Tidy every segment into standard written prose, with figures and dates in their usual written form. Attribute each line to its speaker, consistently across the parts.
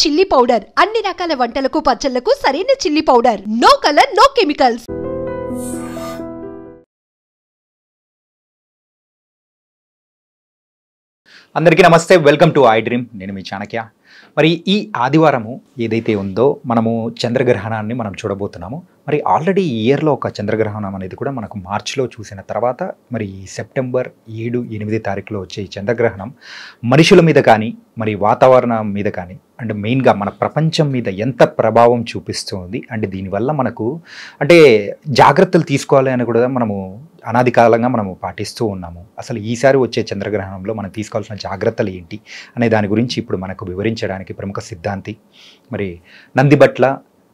Speaker 1: Chilli powder అన్ని రకాల వంటలకు పచ్చళ్లకు సరైన chilli powder. No colour, no chemicals.
Speaker 2: అందరికీ నమస్తే, వెల్కమ్ టు ఐ డ్రీమ్. నేను మీ చాణక్య. మరి ఈ ఆదివారము ఏదైతే ఉందో మనము చంద్రగ్రహణాన్ని మనం చూడబోతున్నాము. మరి ఆల్రెడీ ఈ ఇయర్లో ఒక చంద్రగ్రహణం అనేది కూడా మనకు మార్చిలో చూసిన తర్వాత మరి సెప్టెంబర్ 7-8 తారీఖులో వచ్చే ఈ చంద్రగ్రహణం మనుషుల మీద కానీ మరి వాతావరణం మీద కానీ అండ్ మెయిన్గా మన ప్రపంచం మీద ఎంత ప్రభావం చూపిస్తుంది అండ్ దీనివల్ల మనకు అంటే జాగ్రత్తలు తీసుకోవాలి అని కూడా మనము అనాది కాలంగా మనము పాటిస్తూ ఉన్నాము. అసలు ఈసారి వచ్చే చంద్రగ్రహణంలో మనం తీసుకోవాల్సిన జాగ్రత్తలు ఏంటి అనే దాని గురించి ఇప్పుడు మనకు వివరించడానికి ప్రముఖ సిద్ధాంతి మరి నందిబట్ల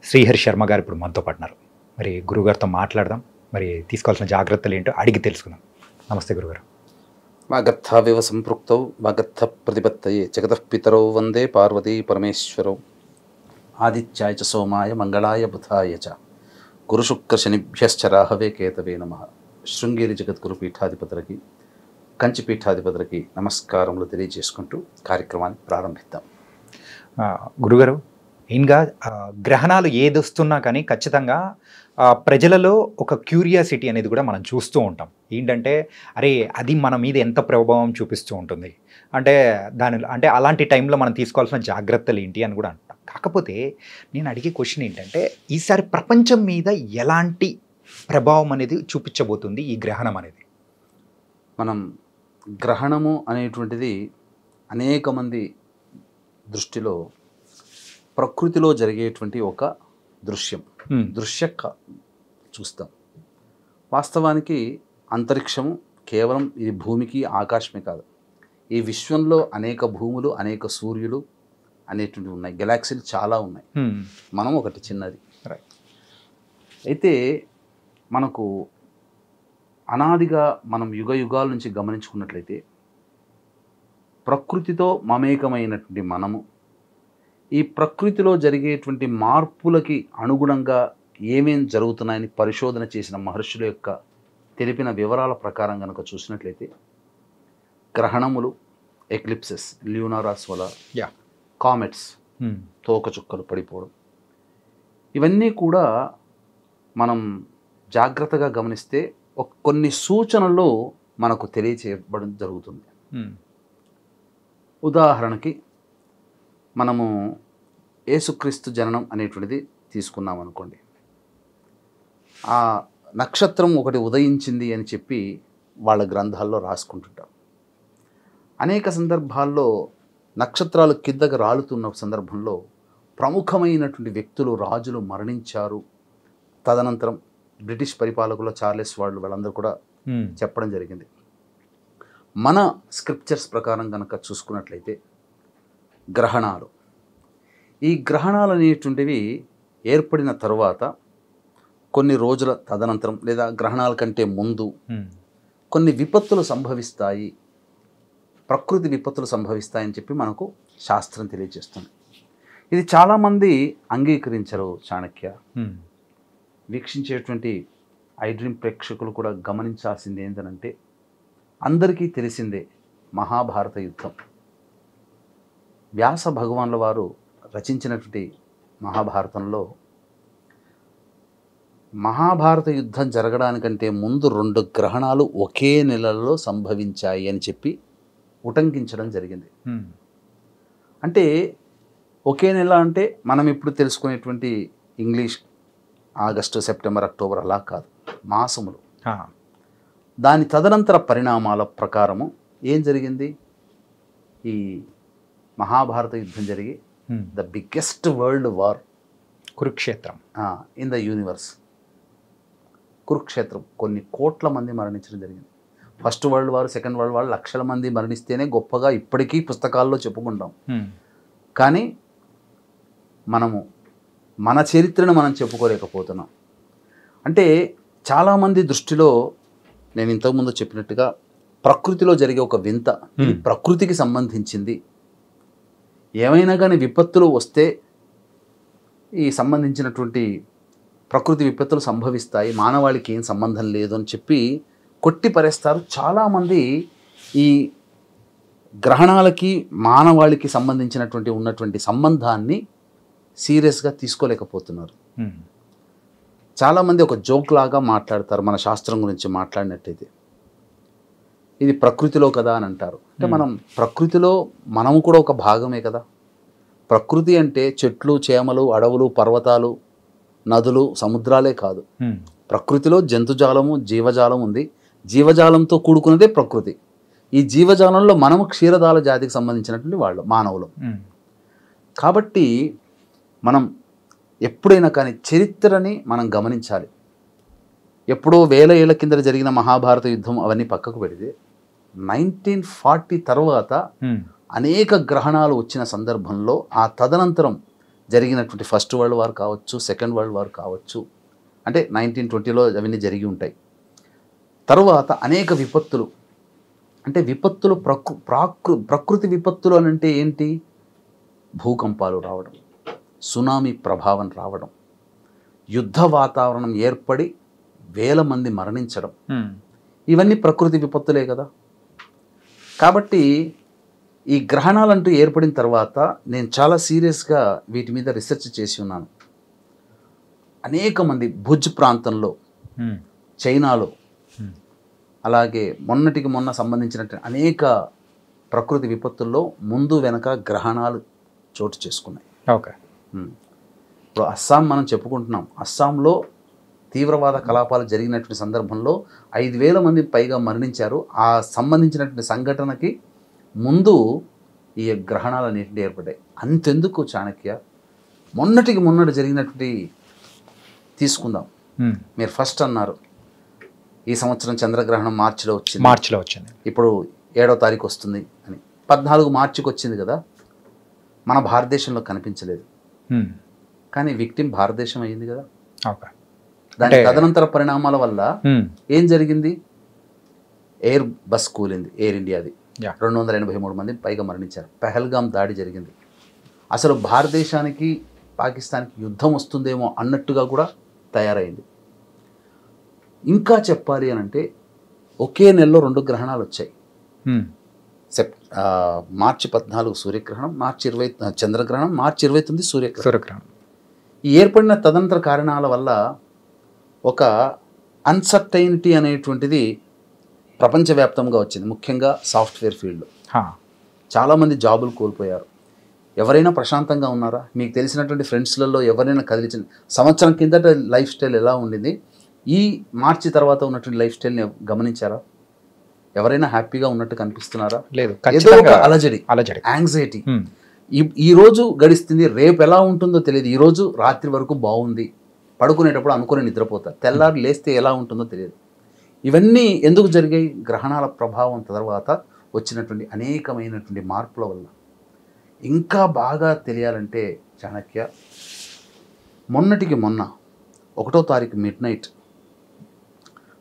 Speaker 2: శ్రీహరి శర్మ గారు ఇప్పుడు మనతో పడినారు. మరి గురుగారితో మాట్లాడదాం, మరి తీసుకోవాల్సిన జాగ్రత్తలు ఏంటో అడిగి తెలుసుకుందాం. నమస్తే గురుగారు.
Speaker 3: వాగర్థావివ సంపృక్తౌ వాగర్థ ప్రతిపత్తయే జగతః పితరౌ వందే పార్వతీ పరమేశ్వరౌ ఆదిత్యాయ చ సోమాయ మంగళాయ బుధాయ చ గురుశుక్రశనిభ్యశ్చ రాహవే కేతవే నమః. శృంగేరి జగద్గురు పీఠాధిపతులకి కంచి పీఠాధిపతులకి నమస్కారములు తెలియజేసుకుంటూ కార్యక్రమాన్ని ప్రారంభిద్దాం.
Speaker 2: గురుగారు, మెయిన్గా గ్రహణాలు ఏదొస్తున్నా కానీ ఖచ్చితంగా ప్రజలలో ఒక క్యూరియాసిటీ అనేది కూడా మనం చూస్తూ ఉంటాం. ఏంటంటే అరే అది మన మీద ఎంత ప్రభావం చూపిస్తూ ఉంటుంది అంటే అంటే అలాంటి టైంలో మనం తీసుకోవాల్సిన జాగ్రత్తలు ఏంటి అని కూడా అంటాం. కాకపోతే నేను అడిగే క్వశ్చన్ ఏంటంటే ఈసారి ప్రపంచం మీద ఎలాంటి ప్రభావం అనేది చూపించబోతుంది ఈ గ్రహణం అనేది?
Speaker 3: మనం గ్రహణము అనేటువంటిది అనేక మంది దృష్టిలో ప్రకృతిలో జరిగేటువంటి ఒక దృశ్య చూస్తాం. వాస్తవానికి అంతరిక్షము కేవలం ఇది భూమికి ఆకాశమే కాదు, ఈ విశ్వంలో అనేక భూములు, అనేక సూర్యులు అనేటువంటివి ఉన్నాయి, గెలాక్సీలు చాలా ఉన్నాయి, మనం ఒకటి చిన్నది. అయితే మనకు అనాదిగా మనం యుగ యుగాల నుంచి గమనించుకున్నట్లయితే ప్రకృతితో మమేకమైనటువంటి మనము ఈ ప్రకృతిలో జరిగేటువంటి మార్పులకి అనుగుణంగా ఏమేం జరుగుతున్నాయని పరిశోధన చేసిన మహర్షుల యొక్క తెలిపిన వివరాల ప్రకారం కనుక చూసినట్లయితే గ్రహణములు, ఎక్లిప్సెస్, ల్యూనారాస్ వల్ల కామెట్స్, తోకచుక్కలు పడిపోవడం, ఇవన్నీ కూడా మనం జాగ్రత్తగా గమనిస్తే కొన్ని సూచనలు మనకు తెలియచేయబడం జరుగుతుంది. ఉదాహరణకి మనము యేసుక్రీస్తు జననం అనేటువంటిది తీసుకున్నాం అనుకోండి. ఆ నక్షత్రం ఒకటి ఉదయించింది అని చెప్పి వాళ్ళ గ్రంథాల్లో రాసుకుంటుంటారు. అనేక సందర్భాల్లో నక్షత్రాలు కిందకు రాలుతున్న సందర్భంలో ప్రముఖమైనటువంటి వ్యక్తులు, రాజులు మరణించారు. తదనంతరం బ్రిటిష్ పరిపాలకుల చార్లెస్ వాళ్ళందరూ కూడా చెప్పడం జరిగింది. మన స్క్రిప్చర్స్ ప్రకారం కనుక చూసుకున్నట్లయితే ఈ గ్రహణాలు అనేటువంటివి ఏర్పడిన తరువాత కొన్ని రోజుల తదనంతరం లేదా గ్రహణాల కంటే ముందు కొన్ని విపత్తులు సంభవిస్తాయి, ప్రకృతి విపత్తులు సంభవిస్తాయని చెప్పి మనకు శాస్త్రం తెలియజేస్తుంది. ఇది చాలామంది అంగీకరించరు. చాణక్య, వీక్షించేటువంటి ఐ డ్రీమ్ ప్రేక్షకులు కూడా గమనించాల్సింది ఏంటంటే అందరికీ తెలిసిందే మహాభారత యుద్ధం. వ్యాస భగవాన్ల వారు రచించినటువంటి మహాభారతంలో మహాభారత యుద్ధం జరగడానికంటే ముందు 2 గ్రహణాలు ఒకే నెలలో సంభవించాయి అని చెప్పి ఉటంకించడం జరిగింది. అంటే ఒకే నెల అంటే మనం ఇప్పుడు తెలుసుకునేటువంటి ఇంగ్లీష్ ఆగస్టు, సెప్టెంబర్, అక్టోబర్ అలా కాదు, మాసములు. దాని తదనంతర పరిణామాల ప్రకారము ఏం జరిగింది? ఈ మహాభారత యుద్ధం జరిగి the biggest world war,
Speaker 2: Kurukshetra
Speaker 3: in the universe, Kurukshetra, కొన్ని కోట్ల మంది మరణించడం జరిగింది. First world war, second world war లక్షల మంది మరణిస్తేనే గొప్పగా ఇప్పటికీ పుస్తకాల్లో చెప్పుకుంటాం. కానీ మనము మన చరిత్రను మనం చెప్పుకోలేకపోతున్నాం. అంటే చాలామంది దృష్టిలో నేను ఇంతకుముందు చెప్పినట్టుగా ప్రకృతిలో జరిగే ఒక వింత, ప్రకృతికి సంబంధించింది, ఏమైనా కానీ విపత్తులు వస్తే ఈ సంబంధించినటువంటి ప్రకృతి విపత్తులు సంభవిస్తాయి, మానవాళికి ఏం సంబంధం లేదు అని చెప్పి కొట్టి పరేస్తారు. చాలామంది ఈ గ్రహణాలకి మానవాళికి సంబంధించినటువంటి ఉన్నటువంటి సంబంధాన్ని సీరియస్గా తీసుకోలేకపోతున్నారు. చాలామంది ఒక జోక్ లాగా మాట్లాడతారు మన శాస్త్రం గురించి మాట్లాడినట్టయితే. ఇది ప్రకృతిలో కదా అని అంటారు. అంటే మనం ప్రకృతిలో మనము కూడా ఒక భాగమే కదా. ప్రకృతి అంటే చెట్లు, చేమలు, అడవులు, పర్వతాలు, నదులు, సముద్రాలే కాదు. ప్రకృతిలో జంతుజాలము, జీవజాలం ఉంది. జీవజాలంతో కూడుకున్నదే ప్రకృతి. ఈ జీవజాలంలో మనము క్షీరదాల జాతికి సంబంధించినటువంటి వాళ్ళు మానవులు. కాబట్టి మనం ఎప్పుడైనా కానీ చరిత్రని మనం గమనించాలి. ఎప్పుడో వేల ఏళ్ల కింద జరిగిన మహాభారత యుద్ధం అవన్నీ పక్కకు పెడితే 1940 తర్వాత అనేక గ్రహణాలు వచ్చిన సందర్భంలో ఆ తదనంతరం జరిగినటువంటి ఫస్ట్ వరల్డ్ వార్ కావచ్చు, సెకండ్ వరల్డ్ వార్ కావచ్చు, అంటే 1920లో అవన్నీ జరిగి ఉంటాయి. తర్వాత అనేక విపత్తులు, అంటే విపత్తులు ప్రకృతి విపత్తులు అని అంటే ఏంటి? భూకంపాలు రావడం, సునామీ ప్రభావం రావడం, యుద్ధ వాతావరణం ఏర్పడి వేల మంది మరణించడం, ఇవన్నీ ప్రకృతి విపత్తులే కదా. కాబట్టి ఈ గ్రహణాలంటూ ఏర్పడిన తర్వాత నేను చాలా సీరియస్గా వీటి మీద రీసెర్చ్ చేసి ఉన్నాను. అనేక మంది భుజ్ ప్రాంతంలో, చైనాలో, అలాగే మొన్నటికి మొన్న సంబంధించినటువంటి అనేక ప్రకృతి విపత్తుల్లో ముందు వెనక గ్రహణాలు చోటు చేసుకున్నాయి.
Speaker 2: ఓకే.
Speaker 3: ఇప్పుడు అస్సాం మనం చెప్పుకుంటున్నాం. అస్సాంలో తీవ్రవాద కలాపాలు జరిగినటువంటి సందర్భంలో 5,000 మంది పైగా మరణించారు. ఆ సంబంధించినటువంటి సంఘటనకి ముందు ఈ గ్రహణాలు అనేటివి ఏర్పడ్డాయి. అంతెందుకు చాణక్య, మొన్నటికి మొన్నటి జరిగినటువంటి తీసుకుందాం. మీరు ఫస్ట్ అన్నారు ఈ సంవత్సరం చంద్రగ్రహణం మార్చిలో వచ్చింది. ఇప్పుడు 7వ తారీఖు వస్తుంది అని. 14 మార్చికి వచ్చింది కదా. మన భారతదేశంలో కనిపించలేదు, కానీ విక్టిమ్ భారతదేశం అయ్యింది కదా. దాని తదనంతర పరిణామాల వల్ల ఏం జరిగింది? ఎయిర్ బస్ కూలింది, ఎయిర్ ఇండియాది. 283 మంది పైగా మరణించారు. పెహల్గామ్ దాడి జరిగింది. అసలు భారతదేశానికి పాకిస్తాన్కి యుద్ధం వస్తుందేమో అన్నట్టుగా కూడా తయారైంది. ఇంకా చెప్పాలి అని అంటే ఒకే నెలలో 2 గ్రహణాలు వచ్చాయి. మార్చి 14 సూర్యగ్రహణం, మార్చి 20 చంద్రగ్రహణం, మార్చి 29 సూర్యగ్రహణం. ఈ ఏర్పడిన తదనంతర కారణాల వల్ల ఒక అన్సర్టైనిటీ అనేటువంటిది ప్రపంచవ్యాప్తంగా వచ్చింది. ముఖ్యంగా సాఫ్ట్వేర్ ఫీల్డ్లో చాలామంది జాబులు కోల్పోయారు. ఎవరైనా ప్రశాంతంగా ఉన్నారా? మీకు తెలిసినటువంటి ఫ్రెండ్స్లలో ఎవరైనా కదిలించిన సంవత్సరం కిందట లైఫ్ స్టైల్ ఎలా ఉండింది, ఈ మార్చి తర్వాత ఉన్నటువంటి లైఫ్ స్టైల్ని గమనించారా? ఎవరైనా హ్యాపీగా ఉన్నట్టు కనిపిస్తున్నారా?
Speaker 2: లేదు.
Speaker 3: ఏదో ఒక అలజడి, యాంగ్జైటీ. ఈ రోజు గడిస్తుంది, రేపు ఎలా ఉంటుందో తెలియదు. ఈరోజు రాత్రి వరకు బాగుంది, పడుకునేటప్పుడు అనుకుని నిద్రపోతారు, తెల్లారి లేస్తే ఎలా ఉంటుందో తెలియదు. ఇవన్నీ ఎందుకు జరిగాయి? గ్రహణాల ప్రభావం తర్వాత వచ్చినటువంటి అనేకమైనటువంటి మార్పుల వల్ల. ఇంకా బాగా తెలియాలంటే చాణక్య, మొన్నటికి మొన్న 1వ తారీఖు మిడ్నైట్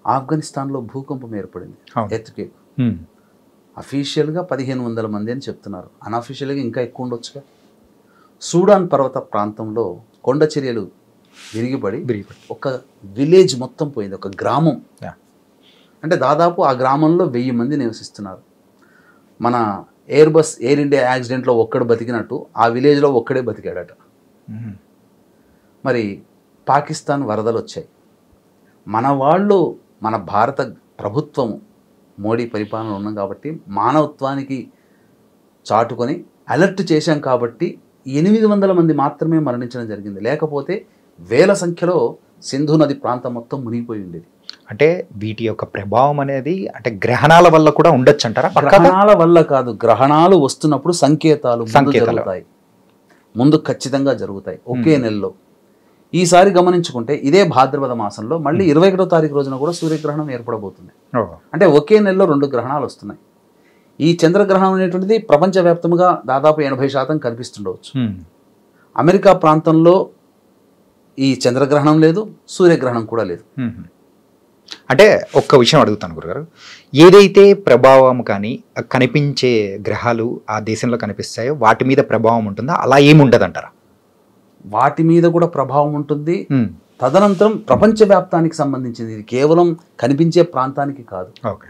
Speaker 3: ఆఫ్ఘనిస్తాన్లో భూకంపం ఏర్పడింది. ఎర్త్క్వేక్. అఫీషియల్గా 1500 మంది అని చెప్తున్నారు, అన్అఫీషియల్గా ఇంకా ఎక్కువ ఉండొచ్చుగా. సూడాన్ పర్వత ప్రాంతంలో కొండ చర్యలు విరిగిపడి ఒక విలేజ్ మొత్తం పోయింది, ఒక గ్రామం. అంటే దాదాపు ఆ గ్రామంలో 1000 మంది నివసిస్తున్నారు. మన ఎయిర్ ఇండియా యాక్సిడెంట్లో ఒక్కడు బతికినట్టు ఆ విలేజ్లో ఒక్కడే బతికాడట. మరి పాకిస్తాన్ వరదలు వచ్చాయి. మన వాళ్ళు, మన భారత ప్రభుత్వము, మోడీ పరిపాలన ఉన్నాం కాబట్టి మానవత్వానికి చాటుకొని అలర్ట్ చేశాం కాబట్టి 800 మంది మాత్రమే మరణించడం జరిగింది. లేకపోతే వేల సంఖ్యలో సింధు నది ప్రాంతం మొత్తం మునిగిపోయి ఉండేది.
Speaker 2: అంటే వీటి యొక్క ప్రభావం అనేది అంటే గ్రహణాల వల్ల కూడా ఉండొచ్చు అంటారా?
Speaker 3: గ్రహణాల వల్ల కాదు, గ్రహణాలు వస్తున్నప్పుడు సంకేతాలు జరుగుతాయి, ముందు ఖచ్చితంగా జరుగుతాయి ఒకే నెలలో. ఈసారి గమనించుకుంటే ఇదే భాద్రపద మాసంలో మళ్ళీ 21వ తారీఖు రోజున కూడా సూర్యగ్రహణం ఏర్పడబోతుంది. అంటే ఒకే నెలలో 2 గ్రహణాలు వస్తున్నాయి. ఈ చంద్రగ్రహణం అనేటువంటిది ప్రపంచవ్యాప్తంగా దాదాపు 80% కనిపిస్తుండవచ్చు. అమెరికా ప్రాంతంలో ఈ చంద్రగ్రహణం లేదు, సూర్యగ్రహణం కూడా లేదు.
Speaker 2: అంటే ఒక్క విషయం అడుగుతాను గురుగారు, ఏదైతే ప్రభావం కానీ కనిపించే గ్రహాలు ఆ దేశంలో కనిపిస్తాయో వాటి మీద ప్రభావం ఉంటుందా? అలా ఏముండదు అంటారా?
Speaker 3: వాటి మీద కూడా ప్రభావం ఉంటుంది. తదనంతరం ప్రపంచవ్యాప్తానికి సంబంధించింది, ఇది కేవలం కనిపించే ప్రాంతానికి కాదు.
Speaker 2: ఓకే.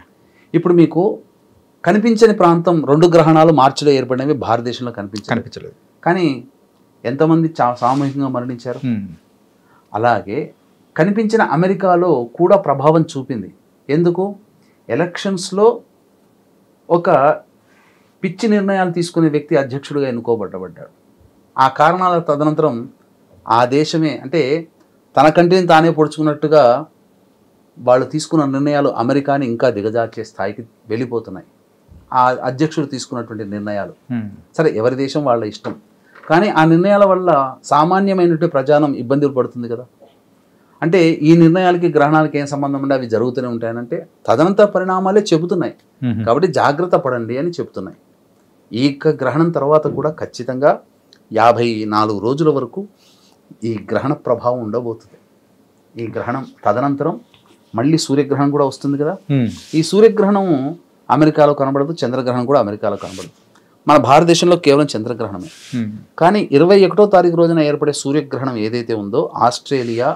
Speaker 3: ఇప్పుడు మీకు కనిపించని ప్రాంతం 2 గ్రహణాలు మార్చిలో ఏర్పడినవి భారతదేశంలో
Speaker 2: కనిపించలేదు.
Speaker 3: కానీ ఎంతమంది సామూహికంగా మరణించారు. అలాగే కనిపించిన అమెరికాలో కూడా ప్రభావం చూపింది. ఎందుకు? ఎలక్షన్స్లో ఒక పిచ్చి నిర్ణయాలు తీసుకునే వ్యక్తి అధ్యక్షుడిగా ఎన్నుకోబడ్డాడు. ఆ కారణాల తదనంతరం ఆ దేశమే అంటే తన కంటిని తానే పొడుచుకున్నట్టుగా వాళ్ళు తీసుకున్న నిర్ణయాలు అమెరికాని ఇంకా దిగజార్చే స్థాయికి వెళ్ళిపోతున్నాయి. ఆ అధ్యక్షుడు తీసుకున్నటువంటి నిర్ణయాలు. సరే, ఎవరి దేశం వాళ్ళ ఇష్టం. కానీ ఆ నిర్ణయాల వల్ల సామాన్యమైనటువంటి ప్రజానం ఇబ్బందులు పడుతుంది కదా. అంటే ఈ నిర్ణయాలకి గ్రహణాలకి ఏం సంబంధం ఉంటే అవి జరుగుతూనే ఉంటాయనంటే తదనంతర పరిణామాలే చెబుతున్నాయి. కాబట్టి జాగ్రత్త పడండి అని చెప్తున్నాయి. ఈ గ్రహణం తర్వాత కూడా ఖచ్చితంగా 54 రోజుల వరకు ఈ గ్రహణ ప్రభావం ఉండబోతుంది. ఈ గ్రహణం తదనంతరం మళ్ళీ సూర్యగ్రహణం కూడా వస్తుంది కదా. ఈ సూర్యగ్రహణం అమెరికాలో కనబడదు, చంద్రగ్రహణం కూడా అమెరికాలో కనబడదు. మన భారతదేశంలో కేవలం చంద్రగ్రహణమే. కానీ 21వ తారీఖు రోజున ఏర్పడే సూర్యగ్రహణం ఏదైతే ఉందో ఆస్ట్రేలియా,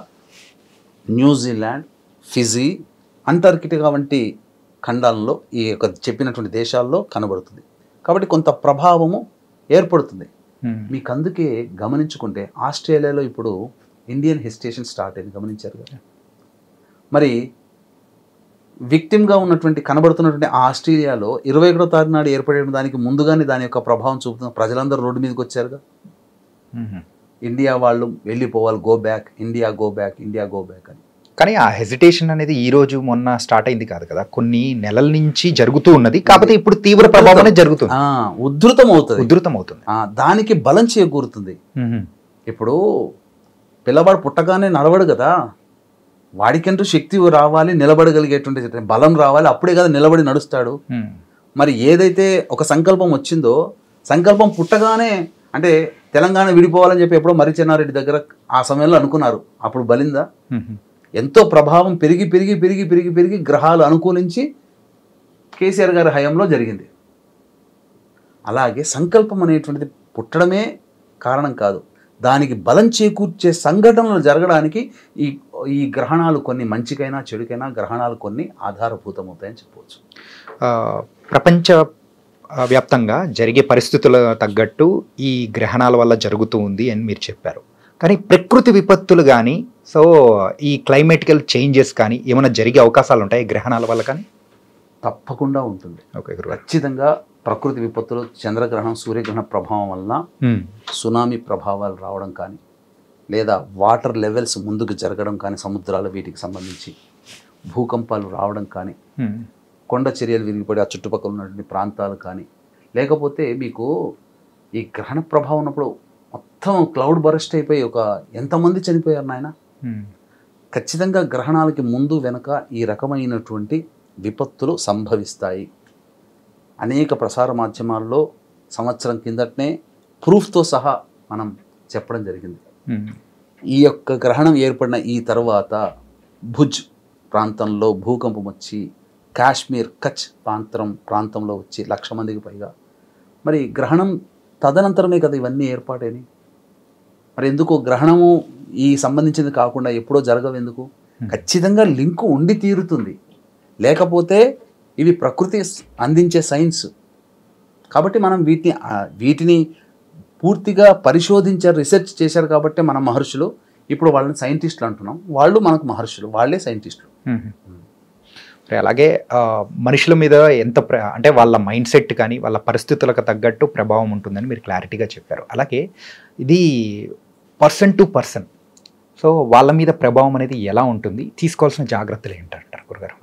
Speaker 3: న్యూజిలాండ్, ఫిజీ, అంటార్కిటికా వంటి ఖండాలలో ఈ యొక్క చెప్పినటువంటి దేశాల్లో కనబడుతుంది. కాబట్టి కొంత ప్రభావము ఏర్పడుతుంది. మీకు అందుకే గమనించుకుంటే ఆస్ట్రేలియాలో ఇప్పుడు ఇండియన్ హెసిటేషన్ స్టార్ట్ అయింది, గమనించారు కదా. మరి విక్టిమ్గా ఉన్నటువంటి కనబడుతున్నటువంటి ఆస్ట్రేలియాలో 21వ తారీఖు నాడు ఏర్పడే దానికి ముందుగానే దాని యొక్క ప్రభావం చూపుతున్న ప్రజలందరూ రోడ్డు మీదకి వచ్చారుగా. ఇండియా వాళ్ళు వెళ్ళిపోవాలి, go back India, go back India, go back అని.
Speaker 2: కానీ ఆ హెసిటేషన్ అనేది ఈ రోజు మొన్న స్టార్ట్ అయింది కాదు కదా, కొన్ని నెలల నుంచి జరుగుతూ ఉన్నది. కాకపోతే ఇప్పుడు తీవ్ర ప్రభావం జరుగుతుంది,
Speaker 3: ఉధృతం అవుతుంది. దానికి బలం చేకూరుతుంది. ఇప్పుడు పిల్లవాడు పుట్టగానే నడవడు కదా, వాడికంటూ శక్తి రావాలి, నిలబడగలిగేటువంటి బలం రావాలి, అప్పుడే కదా నిలబడి నడుస్తాడు. మరి ఏదైతే ఒక సంకల్పం వచ్చిందో, సంకల్పం పుట్టగానే అంటే తెలంగాణ విడిపోవాలని చెప్పి ఎప్పుడో మరి చెన్నారెడ్డి దగ్గర ఆ సమయంలో అనుకున్నారు, అప్పుడు బలిందా? ఎంతో ప్రభావం పెరిగి పెరిగి పెరిగి పెరిగి పెరిగి గ్రహాలు అనుకూలించి కేసీఆర్ గారి హయాంలో జరిగింది. అలాగే సంకల్పం అనేటువంటిది పుట్టడమే కారణం కాదు, దానికి బలం చేకూర్చే సంఘటనలు జరగడానికి ఈ గ్రహణాలు కొన్ని మంచికైనా చెడుకైనా గ్రహణాలు కొన్ని ఆధారభూతమవుతాయని చెప్పవచ్చు.
Speaker 2: ప్రపంచ వ్యాప్తంగా జరిగే పరిస్థితుల తగ్గట్టు ఈ గ్రహణాల వల్ల జరుగుతూ ఉంది అని మీరు చెప్పారు. కానీ ప్రకృతి విపత్తులు కానీ ఈ క్లైమేటికల్ చేంజెస్ కానీ ఏమైనా జరిగే అవకాశాలు ఉంటాయి గ్రహణాల వల్ల? కానీ
Speaker 3: తప్పకుండా ఉంటుంది. ఖచ్చితంగా ప్రకృతి విపత్తులు, చంద్రగ్రహణం, సూర్యగ్రహణ ప్రభావం వలన సునామీ ప్రభావాలు రావడం కానీ, లేదా వాటర్ లెవెల్స్ ముందుకు జరగడం కానీ, సముద్రాలు వీటికి సంబంధించి భూకంపాలు రావడం కానీ, కొండ చర్యలు విరిగిపడి ఆ చుట్టుపక్కల ఉన్నటువంటి ప్రాంతాలు కానీ, లేకపోతే మీకు ఈ గ్రహణ ప్రభావం ఉన్నప్పుడు మొత్తం క్లౌడ్ బరస్ట్ అయిపోయి ఎంతమంది చనిపోయారు నాయన. ఖచ్చితంగా గ్రహణాలకి ముందు వెనక ఈ రకమైనటువంటి విపత్తులు సంభవిస్తాయి. అనేక ప్రసార మాధ్యమాల్లో సంవత్సరం కిందటనే ప్రూఫ్తో సహా మనం చెప్పడం జరిగింది. ఈ యొక్క గ్రహణం ఏర్పడిన ఈ తర్వాత భుజ్ ప్రాంతంలో భూకంపం వచ్చి కాశ్మీర్, కచ్ ప్రాంతంలో వచ్చి 1,00,000 మందికి పైగా. మరి గ్రహణం తదనంతరమే కదా ఇవన్నీ ఏర్పాటైనవి. మరి ఎందుకు గ్రహణము ఈ సంబంధించింది కాకుండా ఎప్పుడో జరగవు ఎందుకు? ఖచ్చితంగా లింకు ఉండి తీరుతుంది, లేకపోతే ఇవి ప్రకృతి అందించే సైన్స్. కాబట్టి మనం వీటిని పూర్తిగా పరిశోధించారు, రీసెర్చ్ చేశారు. కాబట్టి మన మహర్షులు, ఇప్పుడు వాళ్ళని సైంటిస్టులు అంటున్నాం, వాళ్ళు మనకు మహర్షులు, వాళ్ళే సైంటిస్టులు.
Speaker 2: అలాగే మనుషుల మీద ఎంత అంటే వాళ్ళ మైండ్ సెట్ కానీ వాళ్ళ పరిస్థితులకు తగ్గట్టు ప్రభావం ఉంటుందని మీరు క్లారిటీగా చెప్పారు. అలాగే ఇది పర్సన్ టు పర్సన్, వాళ్ళ మీద ప్రభావం అనేది ఎలా ఉంటుంది, తీసుకోవాల్సిన జాగ్రత్తలు ఏంటంటారు గురుగారు?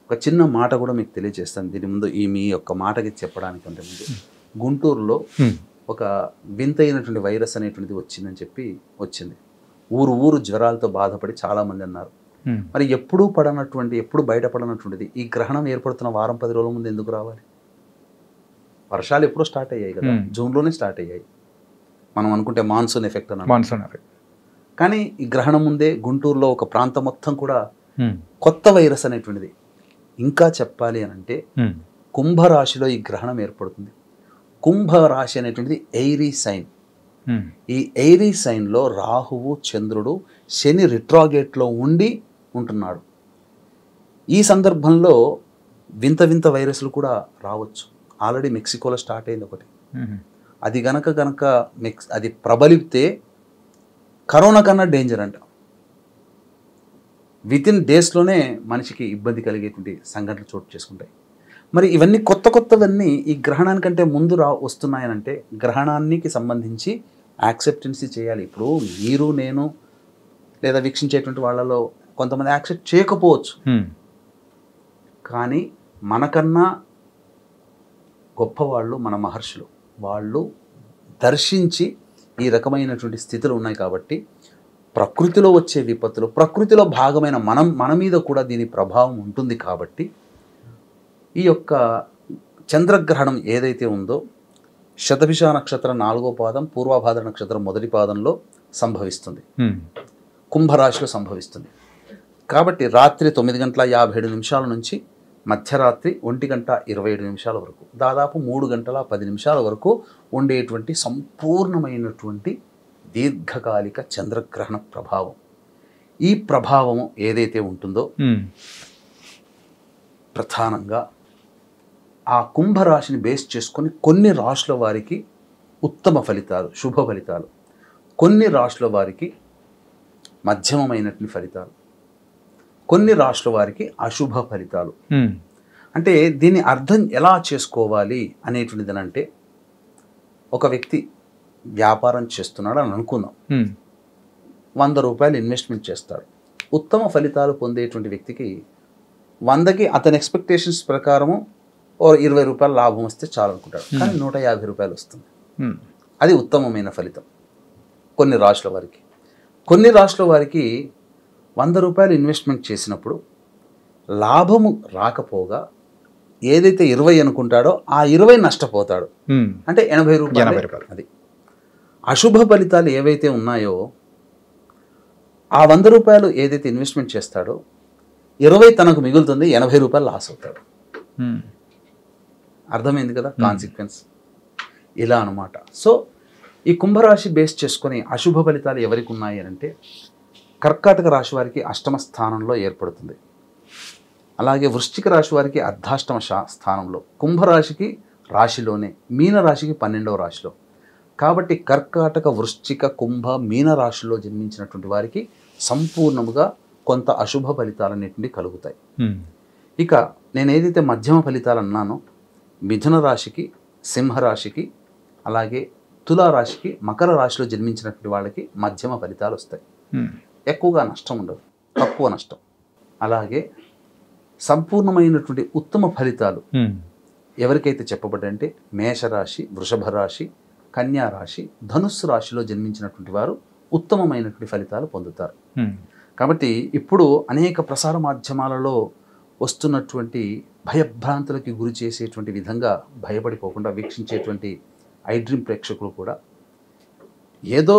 Speaker 3: ఒక చిన్న మాట కూడా మీకు తెలియజేస్తాను దీని ముందు, మీ యొక్క మాటకి చెప్పడానికి అంటే ముందు. గుంటూరులో ఒక వింతైనటువంటి వైరస్ అనేటువంటిది వచ్చింది. ఊరు జ్వరాలతో బాధపడి చాలామంది అన్నారు. మరి ఎప్పుడు బయటపడనటువంటిది ఈ గ్రహణం ఏర్పడుతున్న వారం 10 రోజుల ముందు ఎందుకు రావాలి? వర్షాలు ఎప్పుడో స్టార్ట్ అయ్యాయి కదా, జూన్లోనే స్టార్ట్ అయ్యాయి. మనం అనుకుంటే మాన్సూన్ ఎఫెక్ట్ అన్న, కానీ ఈ గ్రహణం ముందే గుంటూరులో ఒక ప్రాంతం మొత్తం కూడా కొత్త వైరస్ అనేటువంటిది. ఇంకా చెప్పాలి అని అంటే కుంభరాశిలో ఈ గ్రహణం ఏర్పడుతుంది. కుంభరాశి అనేటువంటిది ఎయిరీ సైన్. ఈ ఎయిరీ సైన్లో రాహువు, చంద్రుడు, శని రిట్రాగేట్లో ఉంటున్నాడు. ఈ సందర్భంలో వింత వింత వైరస్లు కూడా రావచ్చు. ఆల్రెడీ మెక్సికోలో స్టార్ట్ అయింది ఒకటి. అది గనక అది ప్రబలితే కరోనా కన్నా డేంజర్ అంట. వితిన్ డేస్లోనే మనిషికి ఇబ్బంది కలిగేటువంటి సంఘటనలు చోటు చేసుకుంటాయి. మరి ఇవన్నీ కొత్తవన్నీ ఈ గ్రహణానికంటే ముందు వస్తున్నాయనంటే గ్రహణానికి సంబంధించి యాక్సెప్టెన్సీ చేయాలి. ఇప్పుడు మీరు నేను లేదా వీక్షించేటువంటి వాళ్ళలో కొంతమంది యాక్సెప్ట్ చేయకపోవచ్చు, కానీ మనకన్నా గొప్పవాళ్ళు మన మహర్షులు. వాళ్ళు దర్శించి ఈ రకమైనటువంటి స్థితులు ఉన్నాయి కాబట్టి ప్రకృతిలో వచ్చే విపత్తులు, ప్రకృతిలో భాగమైన మన మీద కూడా దీని ప్రభావం ఉంటుంది. కాబట్టి ఈ యొక్క చంద్రగ్రహణం ఏదైతే ఉందో శతభిష నక్షత్రం 4వ పాదం, పూర్వభాద్ర నక్షత్రం 1వ పాదంలో సంభవిస్తుంది, కుంభరాశిలో సంభవిస్తుంది. కాబట్టి రాత్రి 9:57 నుంచి మధ్యరాత్రి 1:27 వరకు దాదాపు 3:10 వరకు ఉండేటువంటి సంపూర్ణమైనటువంటి దీర్ఘకాలిక చంద్రగ్రహణ ప్రభావం. ఈ ప్రభావం ఏదైతే ఉంటుందో ప్రధానంగా ఆ కుంభరాశిని బేస్ చేసుకొని కొన్ని రాశుల వారికి ఉత్తమ ఫలితాలు, శుభ ఫలితాలు, కొన్ని రాశుల వారికి మధ్యమమైనటువంటి ఫలితాలు, కొన్ని రాశుల వారికి అశుభ ఫలితాలు. అంటే దీన్ని అర్థం ఎలా చేసుకోవాలి అనేటువంటిది అంటే, ఒక వ్యక్తి వ్యాపారం చేస్తున్నాడు అని అనుకుందాం. 100 రూపాయలు ఇన్వెస్ట్మెంట్ చేస్తాడు. ఉత్తమ ఫలితాలు పొందేటువంటి వ్యక్తికి 100కి అతని ఎక్స్పెక్టేషన్స్ ప్రకారము 20 రూపాయలు లాభం వస్తే చాలు అనుకుంటాడు, కానీ 150 రూపాయలు వస్తుంది. అది ఉత్తమమైన ఫలితం కొన్ని రాశుల వారికి. కొన్ని రాశుల వారికి 100 రూపాయలు ఇన్వెస్ట్మెంట్ చేసినప్పుడు లాభము రాకపోగా ఏదైతే 20 అనుకుంటాడో ఆ 20 నష్టపోతాడు, అంటే 80 రూపాయలు. అది అశుభ ఫలితాలు ఏవైతే ఉన్నాయో ఆ 100 రూపాయలు ఏదైతే ఇన్వెస్ట్మెంట్ చేస్తాడో 20 తనకు మిగులుతుంది, 80 రూపాయలు లాస్ అవుతాడు. అర్థమైంది కదా కాన్సిక్వెన్స్? ఇలా అనమాట. సో ఈ కుంభరాశి బేస్ చేసుకొని అశుభ ఫలితాలు ఎవరికి ఉన్నాయి అంటే కర్కాటక రాశి వారికి అష్టమ స్థానంలో ఏర్పడుతుంది. అలాగే వృశ్చిక రాశి వారికి అర్ధాష్టమ స్థానంలో, కుంభరాశికి రాశిలోనే, మీన రాశికి 12వ రాశిలో. కాబట్టి కర్కాటక, వృశ్చిక, కుంభ, మీన రాశిలో జన్మించినటువంటి వారికి సంపూర్ణముగా కొంత అశుభ ఫలితాలన్నింటినీ కలుగుతాయి. ఇక నేను ఏదైతే మధ్యమ ఫలితాలు అన్నానో మిథున రాశికి, సింహరాశికి, అలాగే తులారాశికి, మకర రాశిలో జన్మించినటువంటి వాళ్ళకి మధ్యమ ఫలితాలు వస్తాయి. ఎక్కువగా నష్టం ఉండదు, తక్కువ నష్టం. అలాగే సంపూర్ణమైనటువంటి ఉత్తమ ఫలితాలు ఎవరికైతే చెప్పబడ్డంటే మేషరాశి, వృషభ రాశి, కన్యా రాశి, ధనుస్సు రాశిలో జన్మించినటువంటి వారు ఉత్తమమైనటువంటి ఫలితాలు పొందుతారు. కాబట్టి ఇప్పుడు అనేక ప్రసార మాధ్యమాలలో వస్తున్నటువంటి భయభ్రాంతులకి గురి చేసేటువంటి విధంగా భయపడిపోకుండా వీక్షించేటువంటి ఐడ్రీమ్ ప్రేక్షకులు కూడా ఏదో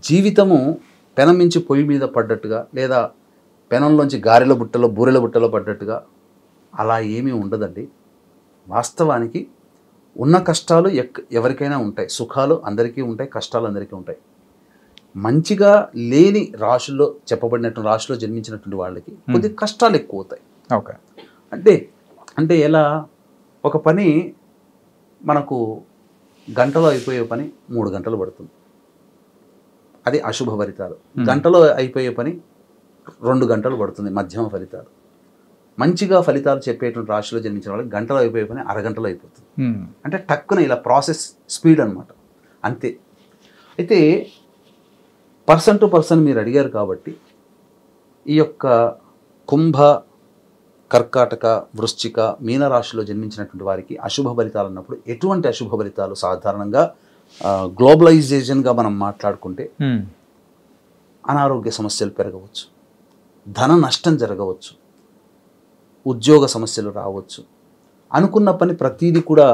Speaker 3: జీవితము పెనం మించి పొయ్యి మీద పడ్డట్టుగా, లేదా పెనంలోంచి గారెల బుట్టలో, బూరెల బుట్టలో పడ్డట్టుగా అలా ఏమీ ఉండదండి. వాస్తవానికి ఉన్న కష్టాలు ఎవరికైనా ఉంటాయి, సుఖాలు అందరికీ ఉంటాయి, కష్టాలు అందరికీ ఉంటాయి. మంచిగా లేని రాశుల్లో చెప్పబడినటువంటి రాశిలో జన్మించినటువంటి వాళ్ళకి కొద్ది కష్టాలు ఎక్కువ అవుతాయి.
Speaker 2: ఓకే,
Speaker 3: అంటే ఎలా, ఒక పని మనకు గంటలో అయిపోయే పని 3 గంటలు పడుతుంది, అది అశుభ ఫలితాలు. గంటలో అయిపోయే పని 2 గంటలు పడుతుంది, మధ్యమ ఫలితాలు. మంచిగా ఫలితాలు చెప్పేటువంటి రాశిలో జన్మించిన వాళ్ళకి గంటలో అయిపోయే పని అరగంటలో అయిపోతుంది. అంటే టక్కున ఇలా ప్రాసెస్ స్పీడ్ అనమాట, అంతే. అయితే పర్సన్ టు పర్సన్ మీరు అడిగారు కాబట్టి ఈ యొక్క కుంభ, కర్కాటక, వృశ్చిక, మీన రాశిలో జన్మించినటువంటి వారికి అశుభ ఫలితాలు అన్నప్పుడు ఎటువంటి అశుభ ఫలితాలు? సాధారణంగా గ్లోబలైజేషన్గా మనం మాట్లాడుకుంటే అనారోగ్య సమస్యలు పెరగవచ్చు, ధన నష్టం జరగవచ్చు, ఉద్యోగ సమస్యలు రావచ్చు, అనుకున్న పని ప్రతీది కూడా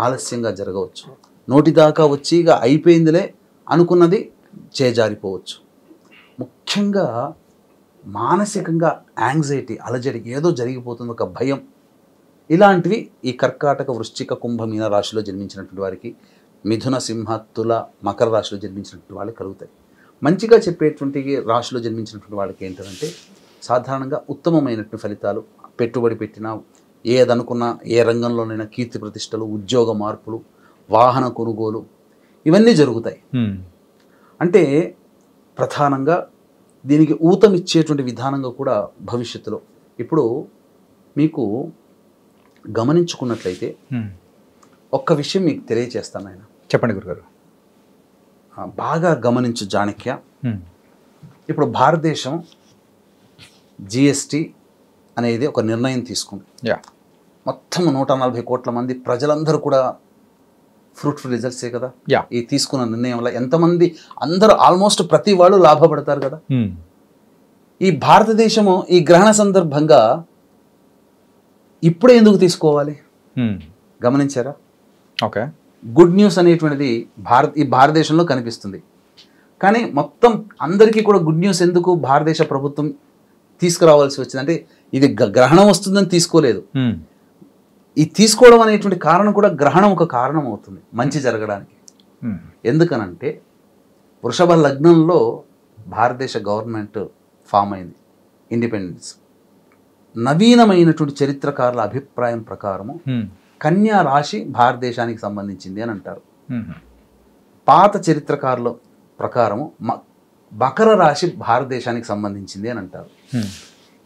Speaker 3: ఆలస్యంగా జరగవచ్చు, నోటిదాకా వచ్చి ఇక అయిపోయిందిలే అనుకున్నది చేజారిపోవచ్చు. ముఖ్యంగా మానసికంగా యాంగ్జైటీ, అలజడి, ఏదో జరిగిపోతుంది, ఒక భయం, ఇలాంటివి ఈ కర్కాటక, వృశ్చిక, కుంభ, మీన రాశిలో జన్మించినటువంటి వారికి, మిథున, సింహ, తుల, మకర రాశిలో జన్మించినటువంటి వాళ్ళకి కలుగుతాయి. మంచిగా చెప్పేటువంటి రాశిలో జన్మించినటువంటి వాళ్ళకి ఏంటంటే సాధారణంగా ఉత్తమమైనటువంటి ఫలితాలు, పెట్టుబడి పెట్టినా ఏదనుకున్నా ఏ రంగంలోనైనా కీర్తి ప్రతిష్టలు, ఉద్యోగ మార్పులు, వాహన కొనుగోలు ఇవన్నీ జరుగుతాయి. అంటే ప్రధానంగా దీనికి ఊతమిచ్చేటువంటి విధానంగా కూడా భవిష్యత్తులో ఇప్పుడు మీకు గమనించుకున్నట్లయితే ఒక్క విషయం మీకు తెలియచేస్తాను ఆయన.
Speaker 2: చెప్పండి గురుగారు.
Speaker 3: బాగా గమనించు చాణక్య. ఇప్పుడు భారతదేశం జిఎస్టి అనేది ఒక నిర్ణయం తీసుకుంది. మొత్తం 140 కోట్ల మంది ప్రజలందరూ కూడా ఫ్రూట్ఫుల్ రిజల్ట్సే కదా ఈ తీసుకున్న నిర్ణయం వల్ల. ఎంతమంది అందరూ ఆల్మోస్ట్ ప్రతి వాళ్ళు లాభపడతారు కదా. ఈ భారతదేశము ఈ గ్రహణ సందర్భంగా ఇప్పుడే ఎందుకు తీసుకోవాలి గమనించారా?
Speaker 2: ఓకే,
Speaker 3: గుడ్ న్యూస్ అనేటువంటిది ఈ భారతదేశంలో కనిపిస్తుంది. కానీ మొత్తం అందరికీ కూడా గుడ్ న్యూస్ ఎందుకు భారతదేశ ప్రభుత్వం తీసుకురావాల్సి వచ్చింది అంటే ఇది గ్రహణం వస్తుందని తీసుకోలేదు. ఈ తీసుకోవడం అనేటువంటి కారణం కూడా గ్రహణం ఒక కారణం అవుతుంది మంచి జరగడానికి. ఎందుకనంటే వృషభ లగ్నంలో భారతదేశ గవర్నమెంట్ ఫామ్ అయింది, ఇండిపెండెన్స్. నవీనమైనటువంటి చరిత్రకారుల అభిప్రాయం ప్రకారము కన్యా రాశి భారతదేశానికి సంబంధించింది అని అంటారు. పాత చరిత్రకారుల ప్రకారము మకర రాశి భారతదేశానికి సంబంధించింది అని అంటారు.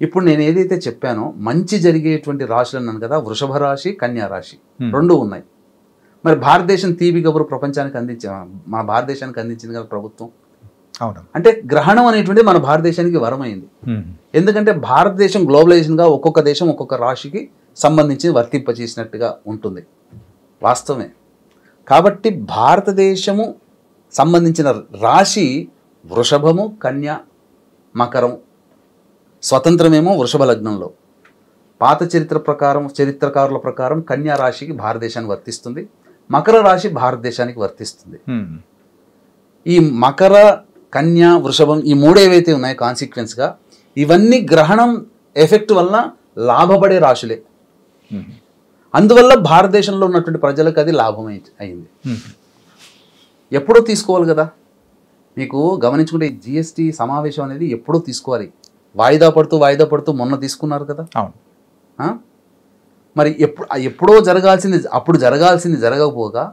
Speaker 3: ఇప్పుడు నేను ఏదైతే చెప్పానో మంచి జరిగేటువంటి రాశులు అన్నాను కదా, వృషభ రాశి, కన్యా రాశి రెండు ఉన్నాయి. మరి భారతదేశం తీపి కబురు ప్రపంచానికి మన భారతదేశానికి అందించింది కదా ప్రభుత్వం.
Speaker 2: అవును,
Speaker 3: అంటే గ్రహణం అనేటువంటి మన భారతదేశానికి వరమైంది. ఎందుకంటే భారతదేశం గ్లోబలైజేషన్గా ఒక్కొక్క దేశం ఒక్కొక్క రాశికి సంబంధించి వర్తింపచేసినట్టుగా ఉంటుంది, వాస్తవమే. కాబట్టి భారతదేశము సంబంధించిన రాశి వృషభము, కన్య, మకరం. స్వతంత్రమేమో వృషభ లగ్నంలో. పాత చరిత్రకారుల ప్రకారం కన్యా రాశికి భారతదేశానికి వర్తిస్తుంది, మకర రాశి భారతదేశానికి వర్తిస్తుంది. ఈ మకర, కన్య, వృషభం ఈ మూడు ఏవైతే ఉన్నాయో కాన్సిక్వెన్స్గా ఇవన్నీ గ్రహణం ఎఫెక్ట్ వల్ల లాభపడే రాశులే. అందువల్ల భారతదేశంలో ఉన్నటువంటి ప్రజలకు అది లాభం అయింది. ఎప్పుడో తీసుకోవాలి కదా. మీకు గమనించుకుంటే జిఎస్టి సమావేశం అనేది ఎప్పుడో తీసుకోవాలి. వాయిదా పడుతూ మొన్న తీసుకున్నారు కదా. మరి ఎప్పుడో అప్పుడు జరగాల్సింది జరగకపోగా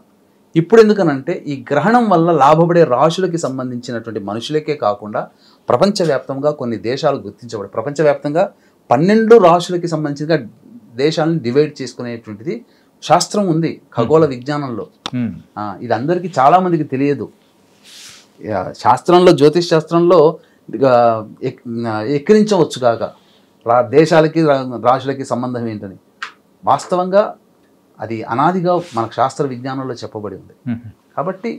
Speaker 3: ఇప్పుడు ఎందుకనంటే ఈ గ్రహణం వల్ల లాభపడే రాశులకి సంబంధించినటువంటి మనుషులకే కాకుండా ప్రపంచవ్యాప్తంగా కొన్ని దేశాలు గుర్తించబడి ప్రపంచవ్యాప్తంగా 12 రాశులకి సంబంధించిన దేశాలను డివైడ్ చేసుకునేటువంటిది శాస్త్రం ఉంది ఖగోళ విజ్ఞానంలో. ఇది అందరికీ చాలామందికి తెలియదు. శాస్త్రంలో, జ్యోతిష్ శాస్త్రంలో ఎక్కిరించవచ్చు కాక దేశాలకి రాశులకి సంబంధం ఏంటని. వాస్తవంగా అది అనాదిగా మనకు శాస్త్ర విజ్ఞానంలో చెప్పబడి ఉంది. కాబట్టి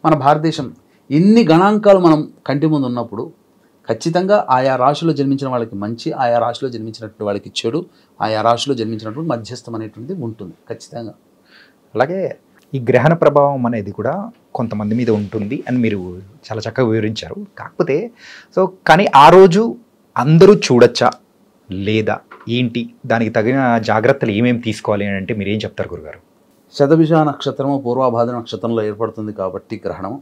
Speaker 3: మన భారతదేశం ఇన్ని గణాంకాలు మనం కంటి ముందు ఉన్నప్పుడు ఖచ్చితంగా ఆయా రాశిలో జన్మించిన వాళ్ళకి మంచి, ఆయా రాశిలో జన్మించినటువంటి వాళ్ళకి చెడు, ఆయా రాశిలో జన్మించినటువంటి మధ్యస్థం అనేటువంటిది ఉంటుంది ఖచ్చితంగా.
Speaker 2: అలాగే ఈ గ్రహణ ప్రభావం అనేది కూడా కొంతమంది మీద ఉంటుంది అని మీరు చాలా చక్కగా వివరించారు. కాకపోతే కానీ ఆ రోజు అందరూ చూడొచ్చా లేదా ఏంటి, దానికి తగిన జాగ్రత్తలు ఏమేమి తీసుకోవాలి అని అంటే మీరు ఏం చెప్తారు గురుగారు?
Speaker 3: శతభిష నక్షత్రము పూర్వభాద్ర నక్షత్రంలో ఏర్పడుతుంది కాబట్టి గ్రహణం.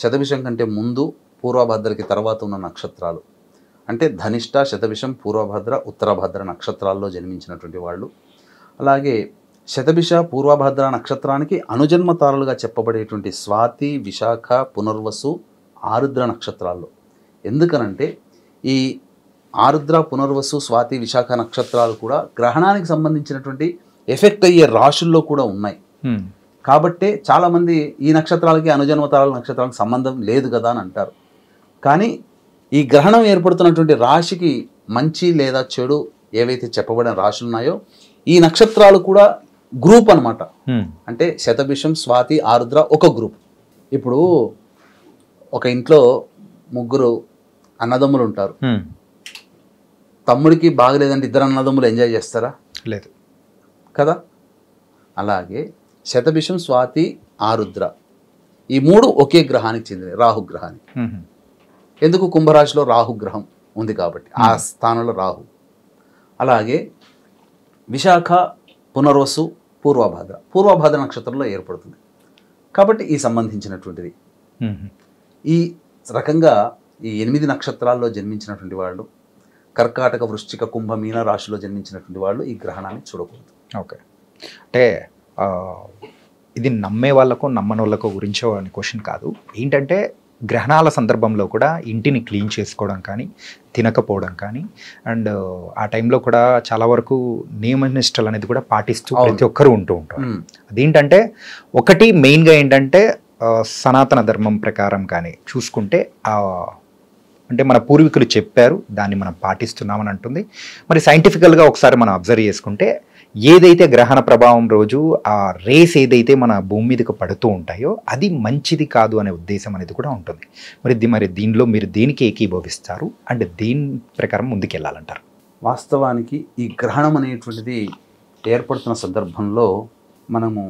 Speaker 3: శతభిషం కంటే ముందు, పూర్వభద్రకి తర్వాత ఉన్న నక్షత్రాలు అంటే ధనిష్ట, శతభిషం, పూర్వభద్ర, ఉత్తరభద్ర నక్షత్రాల్లో జన్మించినటువంటి వాళ్ళు. అలాగే శతభిష, పూర్వభద్ర నక్షత్రానికి అనుజన్మ తారలుగా చెప్పబడేటువంటి స్వాతి, విశాఖ, పునర్వసు, ఆరుద్ర నక్షత్రాల్లో. ఎందుకనంటే ఈ ఆరుద్ర, పునర్వసు, స్వాతి, విశాఖ నక్షత్రాలు కూడా గ్రహణానికి సంబంధించినటువంటి ఎఫెక్ట్ అయ్యే రాశుల్లో కూడా ఉన్నాయి. కాబట్టే చాలామంది ఈ నక్షత్రాలకి అనుజన్మ తారల నక్షత్రాలకు సంబంధం లేదు కదా అని అంటారు. కానీ ఈ గ్రహణం ఏర్పడుతున్నటువంటి రాశికి మంచి లేదా చెడు ఏవైతే చెప్పబడిన రాశులు ఉన్నాయో ఈ నక్షత్రాలు కూడా గ్రూప్ అన్నమాట. అంటే శతభిషం, స్వాతి, ఆరుద్ర ఒక గ్రూప్. ఇప్పుడు ఒక ఇంట్లో 3 అన్నదమ్ములు ఉంటారు. తమ్ముడికి బాగలేదంటే 2 అన్నదమ్ములు ఎంజాయ్ చేస్తారా?
Speaker 2: లేదు
Speaker 3: కదా. అలాగే శతభిషం, స్వాతి, ఆరుద్ర ఈ 3 ఒకే గ్రహానికి చెందినవి, రాహుగ్రహానికి. ఎందుకు? కుంభరాశిలో రాహుగ్రహం ఉంది కాబట్టి ఆ స్థానంలో రాహు. అలాగే విశాఖ, పునర్వసు, పూర్వభాద్ర నక్షత్రంలో ఏర్పడుతుంది కాబట్టి ఈ సంబంధించినటువంటిది. ఈ రకంగా ఈ 8 నక్షత్రాల్లో జన్మించినటువంటి వాళ్ళు కర్కాటక, వృశ్చిక, కుంభ, మీన రాశిలో జన్మించినటువంటి వాళ్ళు ఈ గ్రహణాన్ని చూడకూడదు.
Speaker 2: ఓకే, అంటే ఇది నమ్మే వాళ్ళకు నమ్మని వాళ్ళకు గురించో అని క్వశ్చన్ కాదు. ఏంటంటే గ్రహణాల సందర్భంలో కూడా ఇంటిని క్లీన్ చేసుకోవడం కానీ, తినకపోవడం కానీ, అండ్ ఆ టైంలో కూడా చాలా వరకు నియమనిష్టలు అనేది కూడా పాటిస్తూ ప్రతి ఒక్కరు ఉంటూ ఉంటారు. అదేంటంటే ఒకటి మెయిన్గా ఏంటంటే సనాతన ధర్మం ప్రకారం కానీ చూసుకుంటే అంటే మన పూర్వీకులు చెప్పారు, దాన్ని మనం పాటిస్తున్నామని అంటుంది. మరి సైంటిఫికల్గా ఒకసారి మనం అబ్జర్వ్ చేసుకుంటే ఏదైతే గ్రహణ ప్రభావం రోజు ఆ రేస్ ఏదైతే మన భూమి మీదకి పడుతూ ఉంటాయో అది మంచిది కాదు అనే ఉద్దేశం అనేది కూడా ఉంటుంది. మరి దీనిలో మీరు దేనికి ఏకీభవిస్తారు అండ్ దేని ప్రకారం ముందుకెళ్ళాలంటారు?
Speaker 3: వాస్తవానికి ఈ గ్రహణం అనేటువంటిది ఏర్పడుతున్న సందర్భంలో మనము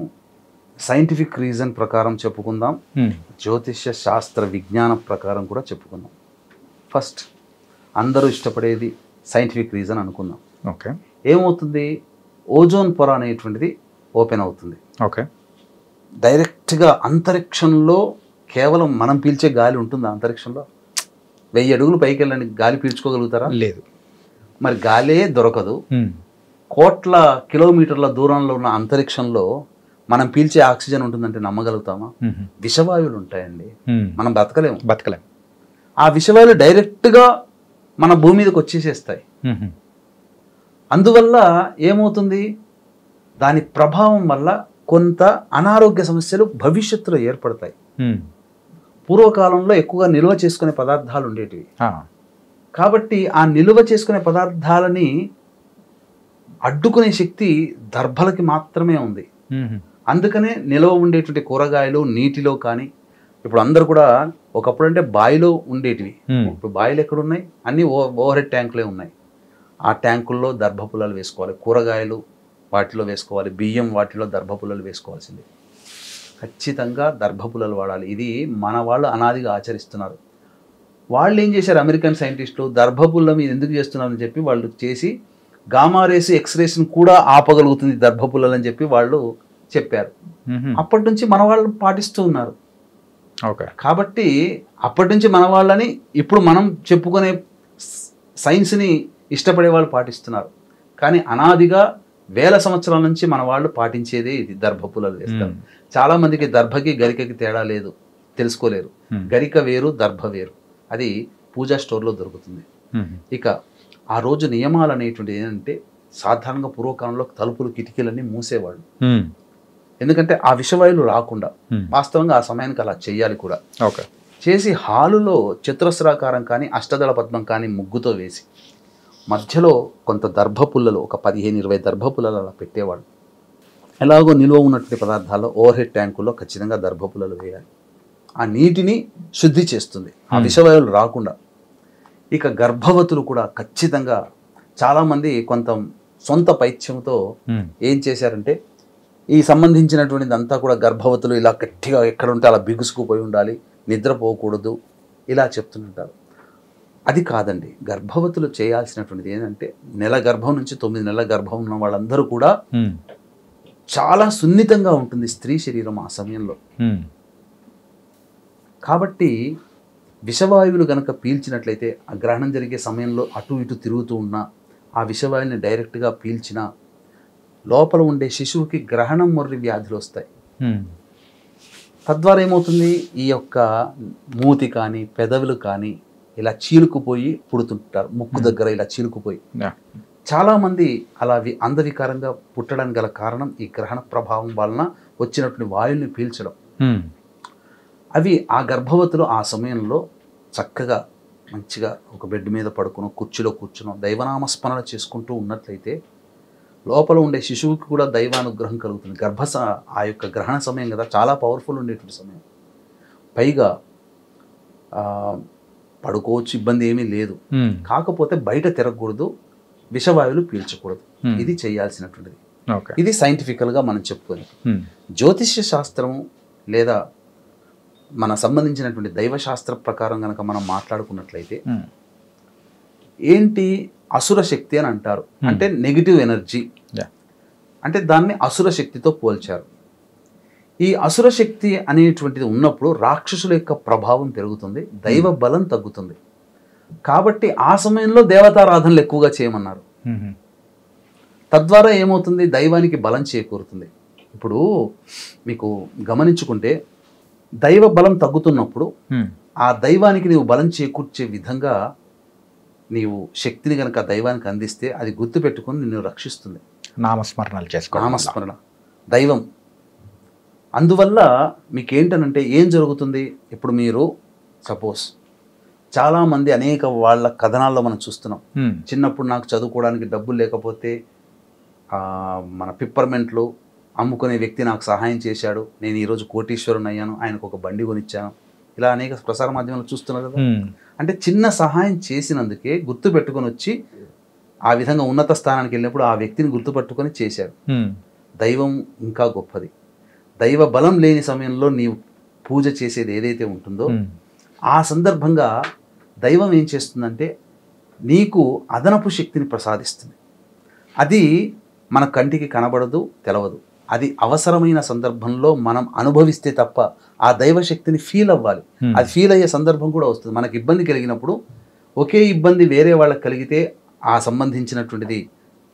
Speaker 3: సైంటిఫిక్ రీజన్ ప్రకారం చెప్పుకుందాం, జ్యోతిష్య శాస్త్ర విజ్ఞాన ప్రకారం కూడా చెప్పుకుందాం. ఫస్ట్ అందరూ ఇష్టపడేది సైంటిఫిక్ రీజన్ అనుకుందాం.
Speaker 2: ఓకే,
Speaker 3: ఏమవుతుంది, ఓజోన్ పొర అనేటువంటిది ఓపెన్ అవుతుంది.
Speaker 2: ఓకే,
Speaker 3: డైరెక్ట్గా అంతరిక్షంలో కేవలం మనం పీల్చే గాలి ఉంటుందా? అంతరిక్షంలో 1000 అడుగులు పైకి వెళ్ళండి, గాలి పీల్చుకోగలుగుతారా?
Speaker 2: లేదు.
Speaker 3: మరి గాలే దొరకదు. కోట్ల కిలోమీటర్ల దూరంలో ఉన్న అంతరిక్షంలో మనం పీల్చే ఆక్సిజన్ ఉంటుందంటే నమ్మగలుగుతామా? విషవాయువులు ఉంటాయండి, మనం బతకలేము. ఆ విషవాయువులు డైరెక్ట్గా మన భూమి మీదకి వచ్చేసేస్తాయి. అందువల్ల ఏమవుతుంది, దాని ప్రభావం వల్ల కొంత అనారోగ్య సమస్యలు భవిష్యత్తులో ఏర్పడతాయి. పూర్వకాలంలో ఎక్కువగా నిల్వ చేసుకునే పదార్థాలు ఉండేటివి, కాబట్టి ఆ నిల్వ చేసుకునే పదార్థాలని అడ్డుకునే శక్తి దర్భలకి మాత్రమే ఉంది. అందుకనే నిల్వ ఉండేటువంటి కూరగాయలు నీటిలో కానీ, ఇప్పుడు అందరు కూడా ఒకప్పుడు అంటే బావిలో ఉండేటివి, ఇప్పుడు బావిలు ఎక్కడున్నాయి, అన్నీ ఓవర్ హెడ్ ట్యాంకులే ఉన్నాయి. ఆ ట్యాంకుల్లో దర్భపుల్లలు వేసుకోవాలి, కూరగాయలు వాటిలో వేసుకోవాలి, బియ్యం వాటిలో దర్భపుల్లలు వేసుకోవాల్సింది. ఖచ్చితంగా దర్భపుల్లలు వాడాలి. ఇది మన వాళ్ళు అనాదిగా ఆచరిస్తున్నారు. వాళ్ళు ఏం చేశారు, అమెరికన్ సైంటిస్టులు దర్భపుల్ల మీద ఎందుకు చేస్తున్నారని చెప్పి వాళ్ళు చేసి గామా రేస్, ఎక్స్రేస్ని కూడా ఆపగలుగుతుంది దర్భపుల్లలు అని చెప్పి వాళ్ళు చెప్పారు. అప్పటి నుంచి మన వాళ్ళు పాటిస్తూ ఉన్నారు.
Speaker 2: ఓకే,
Speaker 3: కాబట్టి అప్పటి నుంచి మన వాళ్ళని ఇప్పుడు మనం చెప్పుకునే సైన్స్ని ఇష్టపడే వాళ్ళు పాటిస్తున్నారు. కానీ అనాదిగా 1000 సంవత్సరాల నుంచి మన వాళ్ళు పాటించేదే ఇది, దర్భపుల్లలు వేస్తారు. చాలా మందికి దర్భకి గరికకి తేడా లేదు, తెలుసుకోలేరు. గరిక వేరు, దర్భ వేరు. అది పూజా స్టోర్లో దొరుకుతుంది. ఇక ఆ రోజు నియమాలు అనేటువంటిది ఏంటంటే, సాధారణంగా పూర్వకాలంలో తలుపులు కిటికీలన్నీ మూసేవాళ్ళు, ఎందుకంటే ఆ విషవాయువులు రాకుండా. వాస్తవంగా ఆ సమయానికి అలా చేయాలి కూడా.
Speaker 2: ఓకే,
Speaker 3: చేసి హాలులో చతురస్రాకారం కానీ, అష్టదళ పద్మం కానీ ముగ్గుతో వేసి మధ్యలో కొంత దర్భపుల్లలు, ఒక 15-20 దర్భపుల్లలు అలా పెట్టేవాళ్ళు. ఎలాగో నిల్వ ఉన్నటువంటి పదార్థాల్లో ఓవర్ హెడ్ ట్యాంకుల్లో ఖచ్చితంగా దర్భపుల్లలు వేయాలి. ఆ నీటిని శుద్ధి చేస్తుంది, ఆ విషవాయువులు రాకుండా. ఇక గర్భవతులు కూడా ఖచ్చితంగా, చాలామంది కొంత సొంత పైత్యంతో ఏం చేశారంటే, ఈ సంబంధించినటువంటిది అంతా కూడా గర్భవతులు ఇలా గట్టిగా ఎక్కడ ఉంటే అలా బిగుసుకుపోయి ఉండాలి, నిద్రపోకూడదు, ఇలా చెప్తుంటారు. అది కాదండి. గర్భవతులు చేయాల్సినటువంటిది ఏంటంటే, నెల గర్భం నుంచి 9 నెలల గర్భం ఉన్న వాళ్ళందరూ కూడా చాలా సున్నితంగా ఉంటుంది స్త్రీ శరీరం ఆ సమయంలో. కాబట్టి విషవాయువులు కనుక పీల్చినట్లయితే, ఆ గ్రహణం జరిగే సమయంలో అటు ఇటు తిరుగుతూ ఉన్నా ఆ విషవాయువుని డైరెక్ట్గా పీల్చినా లోపల ఉండే శిశువుకి గ్రహణం మొర్రి వ్యాధులు వస్తాయి. తద్వారా ఏమవుతుంది, ఈ యొక్క మూతి కానీ పెదవులు కానీ ఇలా చీలుకుపోయి పుడుతుంటారు, ముక్కు దగ్గర ఇలా చీలుకుపోయి. చాలామంది అలా అందవికారంగా పుట్టడానికి గల కారణం ఈ గ్రహణ ప్రభావం వలన వచ్చినటువంటి వాయువుని పీల్చడం. అవి ఆ గర్భవతులు ఆ సమయంలో చక్కగా మంచిగా ఒక బెడ్ మీద పడుకునో, కుర్చీలో కూర్చునో దైవనామస్మరణ చేసుకుంటూ ఉన్నట్లయితే లోపల ఉండే శిశువుకి కూడా దైవానుగ్రహం కలుగుతుంది. ఆ యొక్క గ్రహణ సమయం కదా, చాలా పవర్ఫుల్ ఉండేటువంటి సమయం. పైగా పడుకోవచ్చు, ఇబ్బంది ఏమీ లేదు. కాకపోతే బయట తిరగకూడదు, విషవాయువులు పీల్చకూడదు. ఇది చేయాల్సినటువంటిది. ఇది సైంటిఫికల్గా మనం చెప్పుకొని, జ్యోతిష్య శాస్త్రము లేదా మన సంబంధించినటువంటి దైవశాస్త్ర ప్రకారం కనుక మనం మాట్లాడుకున్నట్లయితే, ఏంటి అసుర శక్తి అని అంటారు. అంటే నెగిటివ్ ఎనర్జీ, అంటే దాన్ని అసుర శక్తితో పోల్చారు. ఈ అసుర శక్తి అనేటువంటిది ఉన్నప్పుడు రాక్షసుల యొక్క ప్రభావం పెరుగుతుంది, దైవ బలం తగ్గుతుంది. కాబట్టి ఆ సమయంలో దేవతారాధనలు ఎక్కువగా చేయమన్నారు. తద్వారా ఏమవుతుంది, దైవానికి బలం చేకూరుతుంది. ఇప్పుడు మీకు గమనించుకుంటే దైవ బలం తగ్గుతున్నప్పుడు ఆ దైవానికి నీవు బలం చేకూర్చే విధంగా నీవు శక్తిని కనుక దైవానికి అందిస్తే అది గుర్తుపెట్టుకొని నిన్ను రక్షిస్తుంది.
Speaker 2: నామస్మరణలు చేసుకో,
Speaker 3: నామస్మరణ దైవం. అందువల్ల మీకేంటనంటే ఏం జరుగుతుంది, ఇప్పుడు మీరు సపోజ్ చాలామంది అనేక వాళ్ళ కథనాల్లో మనం చూస్తున్నాం. చిన్నప్పుడు నాకు చదువుకోవడానికి డబ్బులు లేకపోతే మన పిప్పర్మెంట్లు అమ్ముకునే వ్యక్తి నాకు సహాయం చేశాడు, నేను ఈరోజు కోటీశ్వరుని అయ్యాను, ఆయనకు ఒక బండి కొనిచ్చాను. ఇలా అనేక ప్రసార మాధ్యమాలు చూస్తున్నారు కదా. అంటే చిన్న సహాయం చేసినందుకే గుర్తు పెట్టుకొని వచ్చి ఆ విధంగా ఉన్నత స్థానానికి వెళ్ళినప్పుడు ఆ వ్యక్తిని గుర్తుపట్టుకొని చేశాడు. దైవం ఇంకా గొప్పది. దైవ బలం లేని సమయంలో నీవు పూజ చేసేది ఏదైతే ఉంటుందో ఆ సందర్భంగా దైవం ఏం చేస్తుందంటే నీకు అదనపు శక్తిని ప్రసాదిస్తుంది. అది మన కంటికి కనబడదు, తెలవదు. అది అవసరమైన సందర్భంలో మనం అనుభవిస్తే తప్ప ఆ దైవశక్తిని ఫీల్ అవ్వాలి. అది ఫీల్ అయ్యే సందర్భం కూడా వస్తుంది. మనకి ఇబ్బంది కలిగినప్పుడు ఒకే ఇబ్బంది వేరే వాళ్ళకి కలిగితే ఆ సంబంధించినటువంటిది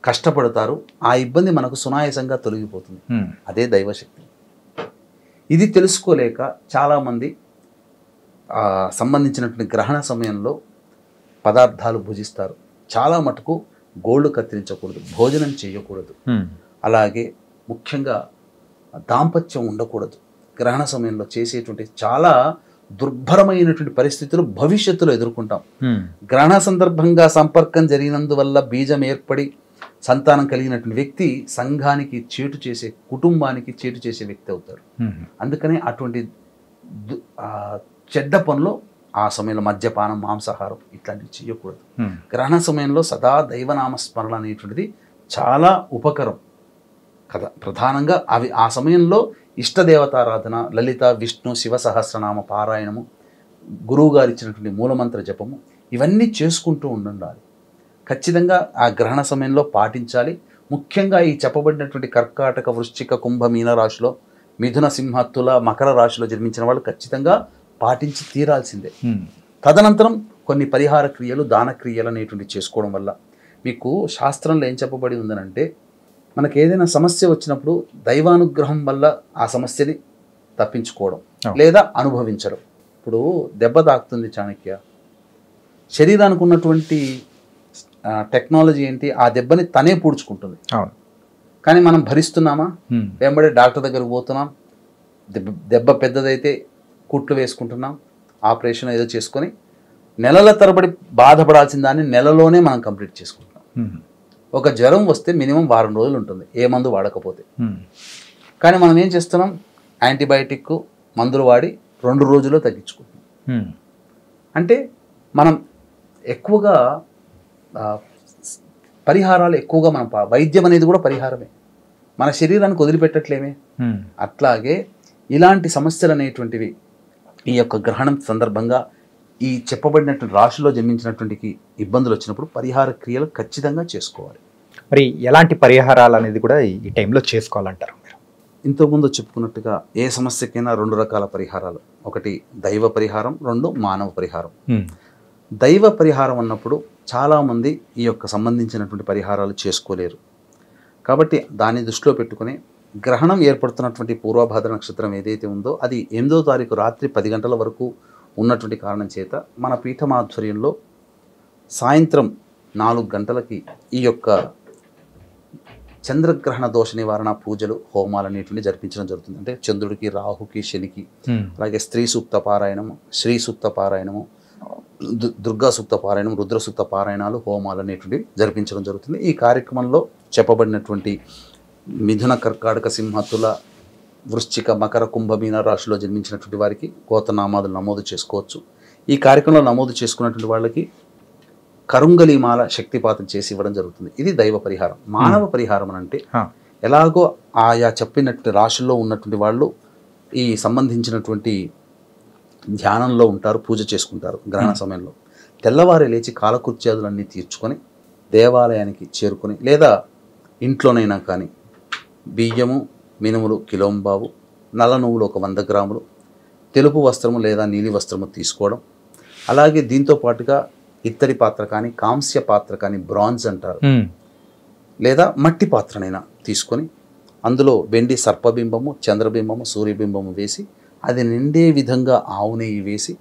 Speaker 3: కష్టపడతారు, ఆ ఇబ్బంది మనకు సునాయాసంగా తొలగిపోతుంది. అదే దైవశక్తి. ఇది తెలుసుకోలేక చాలామంది సంబంధించినటువంటి గ్రహణ సమయంలో పదార్థాలు భుజిస్తారు. చాలా మటుకు గోళ్ళు కత్తిరించకూడదు, భోజనం చేయకూడదు, అలాగే ముఖ్యంగా దాంపత్యం ఉండకూడదు. గ్రహణ సమయంలో చేసేటువంటి చాలా దుర్భరమైనటువంటి పరిస్థితులు భవిష్యత్తులో ఎదుర్కొంటాం. గ్రహణ సందర్భంగా సంపర్కం జరిగినందువల్ల బీజం ఏర్పడి సంతానం కలిగినటువంటి వ్యక్తి సంఘానికి చేటు చేసే, కుటుంబానికి చేటు చేసే వ్యక్తి అవుతాడు. అందుకనే అటువంటి చెడ్డ పనులు ఆ సమయంలో మద్యపానం, మాంసాహారం ఇట్లాంటివి చేయకూడదు. గ్రహణ సమయంలో సదా దైవనామస్మరణ అనేటువంటిది చాలా ఉపకరం కదా. ప్రధానంగా అవి ఆ సమయంలో ఇష్టదేవతారాధన, లలిత, విష్ణు, శివ సహస్రనామ పారాయణము, గురువు గారు ఇచ్చినటువంటి మూలమంత్ర జపము, ఇవన్నీ చేసుకుంటూ ఉండాలి. ఖచ్చితంగా ఆ గ్రహణ సమయంలో పాటించాలి. ముఖ్యంగా ఈ చెప్పబడినటువంటి కర్కాటక, వృశ్చిక, కుంభ, మీన రాశిలో, మిథున, సింహ, తుల, మకర రాశిలో జన్మించిన వాళ్ళు ఖచ్చితంగా పాటించి తీరాల్సిందే. తదనంతరం కొన్ని పరిహార క్రియలు, దాన క్రియలు అనేటువంటి చేసుకోవడం వల్ల మీకు శాస్త్రంలో ఏం చెప్పబడి ఉందనంటే, మనకు ఏదైనా సమస్య వచ్చినప్పుడు దైవానుగ్రహం వల్ల ఆ సమస్యని తప్పించుకోవడం లేదా అనుభవించడం. ఇప్పుడు దెబ్బ తాకుతుంది చాణక్య, శరీరానికి ఉన్నటువంటి టెక్నాలజీ ఏంటి, ఆ దెబ్బని తనే పూడ్చుకుంటుంది. కానీ మనం భరిస్తున్నామా? వెంబడే డాక్టర్ దగ్గరకు పోతున్నాం, దెబ్బ పెద్దదైతే కుట్లు వేసుకుంటున్నాం, ఆపరేషన్ ఏదో చేసుకొని నెలల తరబడి బాధపడాల్సిన దాన్ని నెలలోనే మనం కంప్లీట్ చేసుకుంటున్నాం. ఒక జ్వరం వస్తే మినిమం వారం రోజులు ఉంటుంది ఏ మందు వాడకపోతే. కానీ మనం ఏం చేస్తున్నాం, యాంటీబయాటిక్ మందులు వాడి 2 రోజుల్లో తగ్గించుకుంటున్నాం. అంటే మనం ఎక్కువగా పరిహారాలు ఎక్కువగా మనం వైద్యం అనేది కూడా పరిహారమే, మన శరీరానికి వదిలిపెట్టట్లేమే. అట్లాగే ఇలాంటి సమస్యలు అనేటువంటివి ఈ యొక్క గ్రహణం సందర్భంగా ఈ చెప్పబడినటువంటి రాశిలో జన్మించినటువంటి ఇబ్బందులు వచ్చినప్పుడు పరిహార క్రియలు ఖచ్చితంగా చేసుకోవాలి.
Speaker 2: మరి ఎలాంటి పరిహారాలు అనేది కూడా ఈ టైంలో చేసుకోవాలంటారు మీరు?
Speaker 3: ఇంతకుముందు చెప్పుకున్నట్టుగా ఏ సమస్యకైనా 2 రకాల పరిహారాలు, ఒకటి దైవ పరిహారం, 2 మానవ పరిహారం. దైవ పరిహారం అన్నప్పుడు చాలామంది ఈ యొక్క సంబంధించినటువంటి పరిహారాలు చేసుకోలేరు. కాబట్టి దాన్ని దృష్టిలో పెట్టుకుని గ్రహణం ఏర్పడుతున్నటువంటి పూర్వభాద్ర నక్షత్రం ఏదైతే ఉందో అది 8వ తారీఖు రాత్రి 10 గంటల వరకు ఉన్నటువంటి కారణం చేత మన పీఠమాధ్వర్యంలో సాయంత్రం 4 గంటలకి ఈ యొక్క చంద్రగ్రహణ దోష నివారణ పూజలు, హోమాలు అనేటువంటి జరిపించడం జరుగుతుంది. అంటే చంద్రుడికి, రాహుకి, శనికి, అలాగే స్త్రీ సూక్త పారాయణము, శ్రీ సూక్త పారాయణము, దుర్గా సూక్త పారాయణం, రుద్ర సూక్త పారాయణాలు, హోమాలు అనేటువంటివి జరిపించడం జరుగుతుంది. ఈ కార్యక్రమంలో చెప్పబడినటువంటి మిథున, కర్కాటక, సింహ, తుల, వృశ్చిక, మకర, కుంభ, మీన రాశిలో జన్మించినటువంటి వారికి గోతనామాదులు నమోదు చేసుకోవచ్చు. ఈ కార్యక్రమంలో నమోదు చేసుకున్నటువంటి వాళ్ళకి కరుంగలిమాల శక్తిపాతం చేసి ఇవ్వడం జరుగుతుంది. ఇది దైవ పరిహారం. మానవ పరిహారం అని అంటే ఎలాగో ఆయా చెప్పినటువంటి రాశుల్లో ఉన్నటువంటి వాళ్ళు ఈ సంబంధించినటువంటి ధ్యానంలో ఉంటారు, పూజ చేసుకుంటారు. గ్రహణ సమయంలో తెల్లవారి లేచి కాలకృత్యాదులన్నీ తీర్చుకొని దేవాలయానికి చేరుకొని లేదా ఇంట్లోనైనా కానీ బియ్యము, మినుములు కిలోంబావు, నల్ల నువ్వులు 100 గ్రాములు, తెలుపు వస్త్రము లేదా నీలి వస్త్రము తీసుకోవడం, అలాగే దీంతో పాటుగా ఇత్తడి పాత్ర కానీ, కాంస్య పాత్ర కానీ, బ్రాంజ్ అంటారు, లేదా మట్టి పాత్రనైనా తీసుకొని అందులో వెండి సర్పబింబము, చంద్రబింబము, సూర్యబింబము వేసి అది నిండే విధంగా ఆవు నెయ్యి వేసి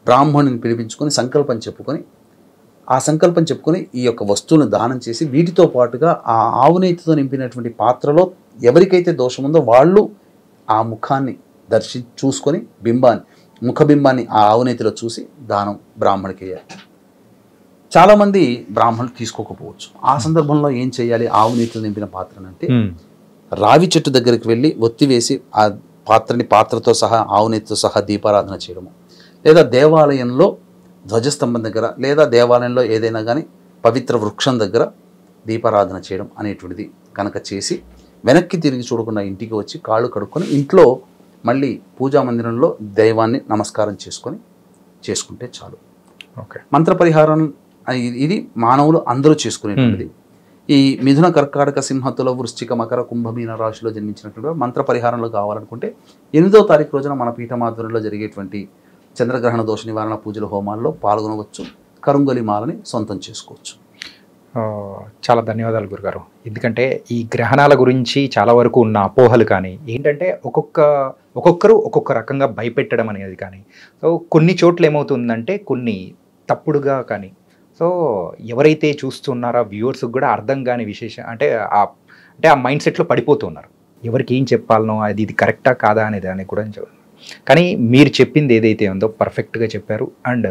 Speaker 3: బ్రాహ్మణుని పిలిపించుకొని సంకల్పం చెప్పుకొని ఈ యొక్క వస్తువులను దానం చేసి వీటితో పాటుగా ఆ ఆవు నెయ్యితో నింపినటువంటి పాత్రలో ఎవరికైతే దోషం ఉందో వాళ్ళు ఆ ముఖాన్ని చూసుకొని ముఖబింబాన్ని ఆ ఆవు నెయ్యిలో చూసి దానం బ్రాహ్మణికి వేయాలి. చాలామంది బ్రాహ్మణులు తీసుకోకపోవచ్చు. ఆ సందర్భంలో ఏం చేయాలి? ఆవు నెయ్యితో నింపిన పాత్రనంటే రావి చెట్టు దగ్గరికి వెళ్ళి ఒత్తివేసి ఆ పాత్రతో సహా ఆవు నెయ్యితో సహా దీపారాధన చేయడము, లేదా దేవాలయంలో ధ్వజస్తంభం దగ్గర లేదా దేవాలయంలో ఏదైనా కానీ పవిత్ర వృక్షం దగ్గర దీపారాధన చేయడం అనేటువంటిది కనుక చేసి వెనక్కి తిరిగి చూడకుండా ఇంటికి వచ్చి కాళ్ళు కడుక్కొని ఇంట్లో మళ్ళీ పూజా మందిరంలో దైవాన్ని నమస్కారం చేసుకుంటే చాలు.
Speaker 2: ఓకే.
Speaker 3: మంత్ర పరిహారం ఇది మానవులు అందరూ చేసుకునేటువంటిది. ఈ మిథున, కర్కాటక, సింహతుల, వృశ్చిక, మకర, కుంభమీన రాశిలో జన్మించినటువంటి మంత్ర పరిహారంలో కావాలనుకుంటే 8వ తారీఖు రోజున మన పీఠమాధ్వర్యంలో జరిగేటువంటి చంద్రగ్రహణ దోష నివారణ పూజల హోమాల్లో పాల్గొనవచ్చు. కరుంగలి మాలని సొంతం చేసుకోవచ్చు.
Speaker 2: చాలా ధన్యవాదాలు గురుగారు. ఎందుకంటే ఈ గ్రహణాల గురించి చాలా వరకు ఉన్న అపోహలు కానీ ఏంటంటే ఒక్కొక్కరు ఒక్కొక్క రకంగా భయపెట్టడం అనేది కానీ, సో కొన్ని చోట్ల ఏమవుతుందంటే కొన్ని తప్పుడుగా కానీ, సో ఎవరైతే చూస్తున్నారో వ్యూవర్స్కి కూడా అర్థం కాని విశేషం అంటే ఆ మైండ్ సెట్లో పడిపోతున్నారు. ఎవరికి ఏం చెప్పాలనో ఇది కరెక్టా కాదా అనేది అని కూడా. కానీ మీరు చెప్పింది ఏదైతే ఉందో పర్ఫెక్ట్గా చెప్పారు. అండ్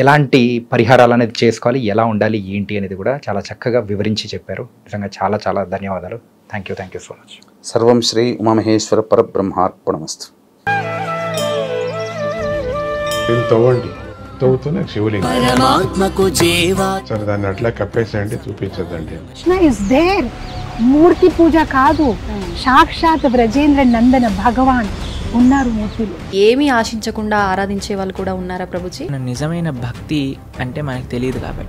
Speaker 2: ఎలాంటి పరిహారాలు అనేది చేసుకోవాలి, ఎలా ఉండాలి, ఏంటి అనేది కూడా చాలా చక్కగా వివరించి చెప్పారు. నిజంగా చాలా చాలా ధన్యవాదాలు. Thank you so much.
Speaker 3: సర్వం శ్రీ ఉమామహేశ్వర పరబ్రహ్మార్పణమస్తు.
Speaker 4: తవ్వుతూనే శివలింగం సరే దాన్ని అట్లా కప్పేసేయండి, చూపించదండి.
Speaker 5: Krishna is there. మూర్తి పూజ కాదు, సాక్షాత్ బ్రజేంద్ర నందన భగవాన్ ఉన్నారు మూర్తిలో.
Speaker 6: ఏమీ ఆశించకుండా ఆరాధించే వాళ్ళు కూడా ఉన్నారా ప్రభుజీ?
Speaker 7: నిజమైన భక్తి అంటే మనకు తెలియదు కాబట్టి